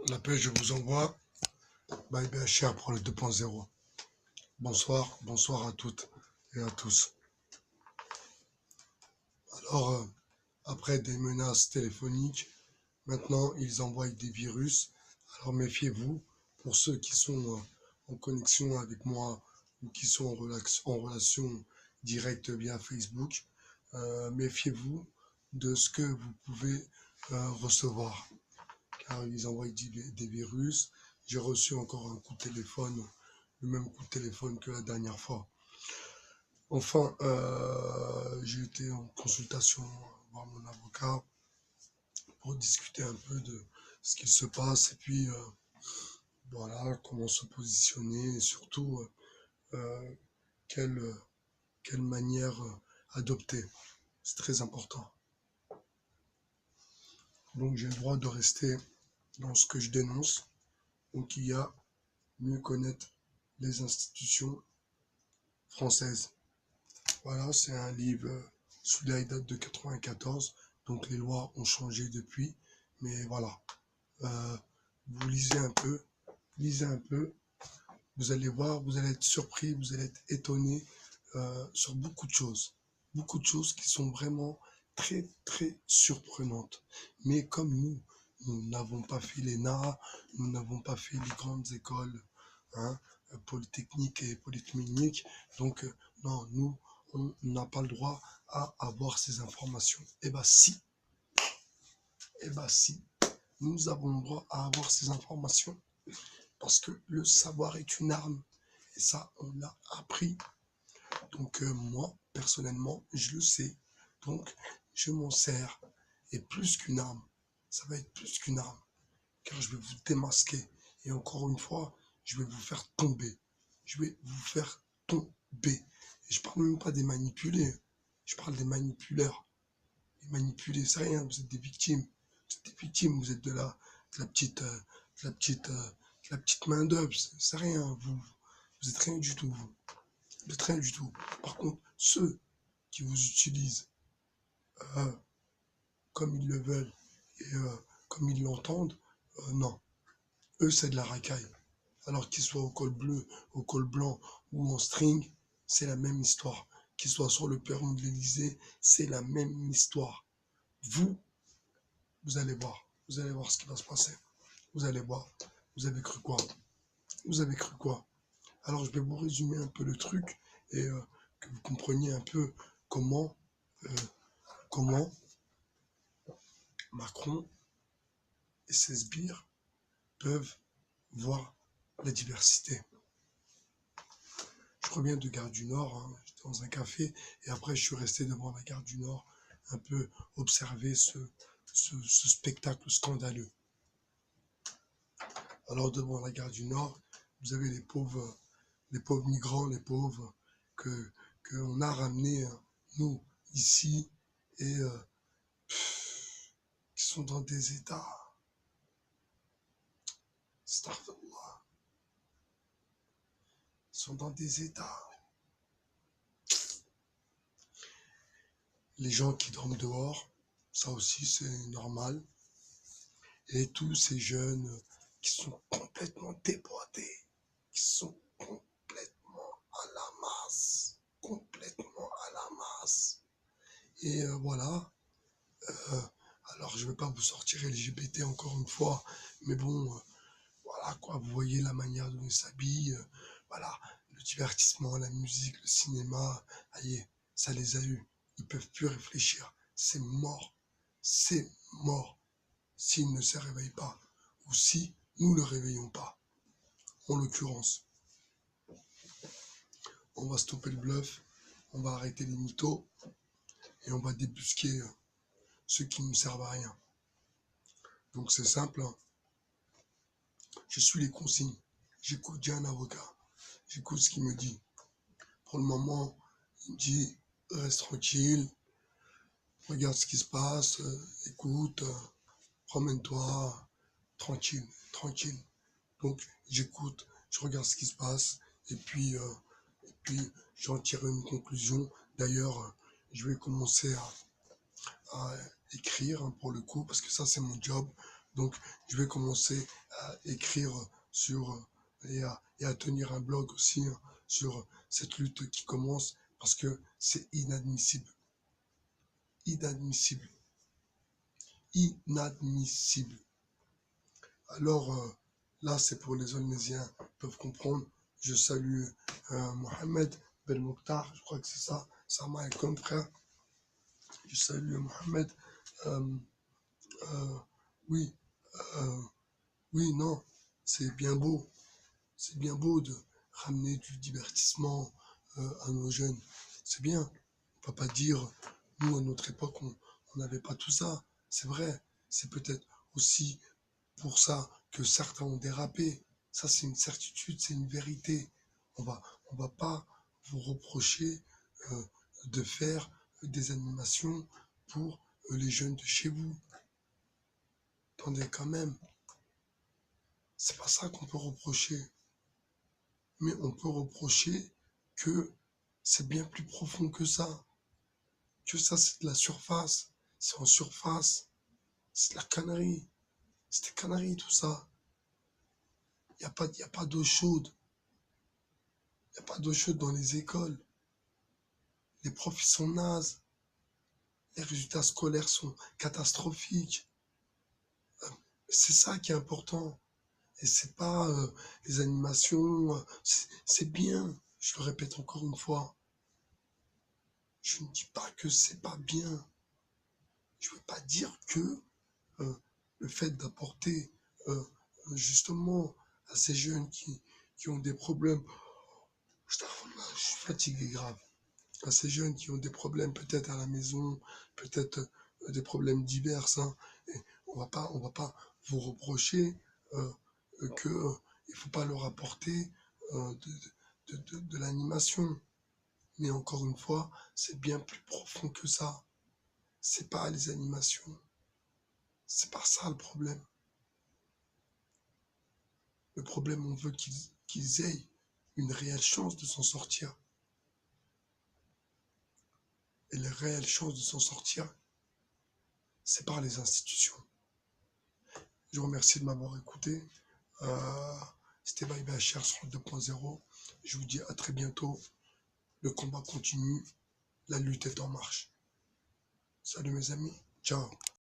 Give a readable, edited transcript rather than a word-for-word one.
L'appel, je vous envoie. Bye BHR pour le 2.0. Bonsoir, bonsoir à toutes et à tous. Alors, après des menaces téléphoniques, maintenant ils envoient des virus. Alors méfiez-vous, pour ceux qui sont en connexion avec moi ou qui sont en relation directe via Facebook, méfiez-vous de ce que vous pouvez recevoir. Car ils envoient des virus. J'ai reçu encore un coup de téléphone, le même coup de téléphone que la dernière fois. Enfin, j'ai été en consultation voir mon avocat pour discuter un peu de ce qu'il se passe et puis voilà, comment se positionner et surtout euh, quelle, quelle manière adopter. C'est très important. Donc j'ai le droit de rester dans ce que je dénonce. Donc il y a mieux connaître les institutions françaises. Voilà, c'est un livre, celui-là il date de 94, donc les lois ont changé depuis, mais voilà. Vous lisez un peu, vous allez voir, vous allez être surpris, vous allez être étonné sur beaucoup de choses qui sont vraiment très très surprenantes. Mais comme nous n'avons pas fait l'ENA, nous n'avons pas fait les grandes écoles hein, polytechniques et polytechniques, donc non, nous on n'a pas le droit à avoir ces informations. Eh ben si, eh ben si, nous avons le droit à avoir ces informations parce que le savoir est une arme et ça on l'a appris. Donc moi personnellement je le sais, donc je m'en sers et plus qu'une arme, ça va être plus qu'une arme car je vais vous démasquer et encore une fois je vais vous faire tomber, je vais vous faire tomber. Et je parle même pas des manipulés, je parle des manipuleurs. Les manipulés, c'est rien, vous êtes des victimes. Vous êtes des victimes, vous êtes de la petite, de la petite, de la petite main d'œuvre, c'est rien, vous êtes rien du tout, vous. Vous êtes rien du tout. Par contre, ceux qui vous utilisent euh, comme ils le veulent et comme ils l'entendent, non. Eux, c'est de la racaille. Alors qu'ils soient au col bleu, au col blanc ou en string, c'est la même histoire. Qu'ils soient sur le perron de l'Élysée, c'est la même histoire. Vous, vous allez voir ce qui va se passer. Vous allez voir. Vous avez cru quoi? Vous avez cru quoi? Alors je vais vous résumer un peu le truc et que vous compreniez un peu comment, euh, comment Macron et ses sbires peuvent voir la diversité. Je reviens de Gare du Nord, hein, j'étais dans un café et après je suis resté devant la Gare du Nord un peu observer ce spectacle scandaleux. Alors devant la Gare du Nord, vous avez les pauvres migrants, les pauvres que qu'on a ramenés, nous, ici, et qui sont dans des états, astaghfirullah, sont dans des états. Les gens qui dorment dehors, ça aussi c'est normal. Et tous ces jeunes qui sont complètement déboîtés, qui sont complètement à la masse, complètement à la masse. Et voilà, euh, alors je ne vais pas vous sortir LGBT encore une fois, mais bon, voilà quoi, vous voyez la manière dont ils s'habillent, voilà, le divertissement, la musique, le cinéma, aïe, ça les a eus. Ils peuvent plus réfléchir. C'est mort. C'est mort. S'ils ne se réveillent pas. Ou si nous ne le réveillons pas. En l'occurrence, on va stopper le bluff, on va arrêter les mythos et on va débusquer ceux qui ne servent à rien. Donc c'est simple, hein. Je suis les consignes. J'écoute, j'ai un avocat. J'écoute ce qu'il me dit. Pour le moment, il me dit reste tranquille, regarde ce qui se passe, écoute, promène-toi, tranquille, tranquille. Donc j'écoute, je regarde ce qui se passe et puis j'en tire une conclusion. D'ailleurs, je vais commencer à écrire hein, pour le coup, parce que ça c'est mon job, Donc, je vais commencer à écrire et à tenir un blog aussi hein, sur cette lutte qui commence parce que c'est inadmissible. Inadmissible. Inadmissible. Alors, là, c'est pour les Onésiens, ils peuvent comprendre. Je salue Mohamed Ben Mokhtar, je crois que c'est ça. Salam alaikum, frère. Je salue Mohamed. Euh, euh, oui, euh, oui, non, c'est bien beau. C'est bien beau de ramener du divertissement à nos jeunes. C'est bien. On ne peut pas dire, nous, à notre époque, on n'avait pas tout ça. C'est vrai. C'est peut-être aussi pour ça que certains ont dérapé. Ça, c'est une certitude, c'est une vérité. On va pas vous reprocher euh, de faire des animations pour les jeunes de chez vous. Attendez, quand même, c'est pas ça qu'on peut reprocher. Mais on peut reprocher que c'est bien plus profond que ça. Que ça, c'est de la surface. C'est en surface. C'est de la connerie. C'est des conneries, tout ça. Y a pas d'eau chaude. Il n'y a pas d'eau chaude dans les écoles. Les profs, ils sont nazes. Les résultats scolaires sont catastrophiques. C'est ça qui est important. Et c'est pas les animations. C'est bien. Je le répète encore une fois. Je ne dis pas que c'est pas bien. Je ne veux pas dire que euh, le fait d'apporter euh, justement à ces jeunes qui ont des problèmes, je suis fatigué grave, à ces jeunes qui ont des problèmes peut-être à la maison, peut-être des problèmes divers, hein, et on va pas vous reprocher que il faut pas leur apporter de l'animation. Mais encore une fois, c'est bien plus profond que ça. C'est pas les animations. C'est pas ça le problème. Le problème, on veut qu'ils aient une réelle chance de s'en sortir. Et la réelle chance de s'en sortir, c'est par les institutions. Je vous remercie de m'avoir écouté. C'était ByBHR sur le 2.0. Je vous dis à très bientôt. Le combat continue. La lutte est en marche. Salut mes amis. Ciao.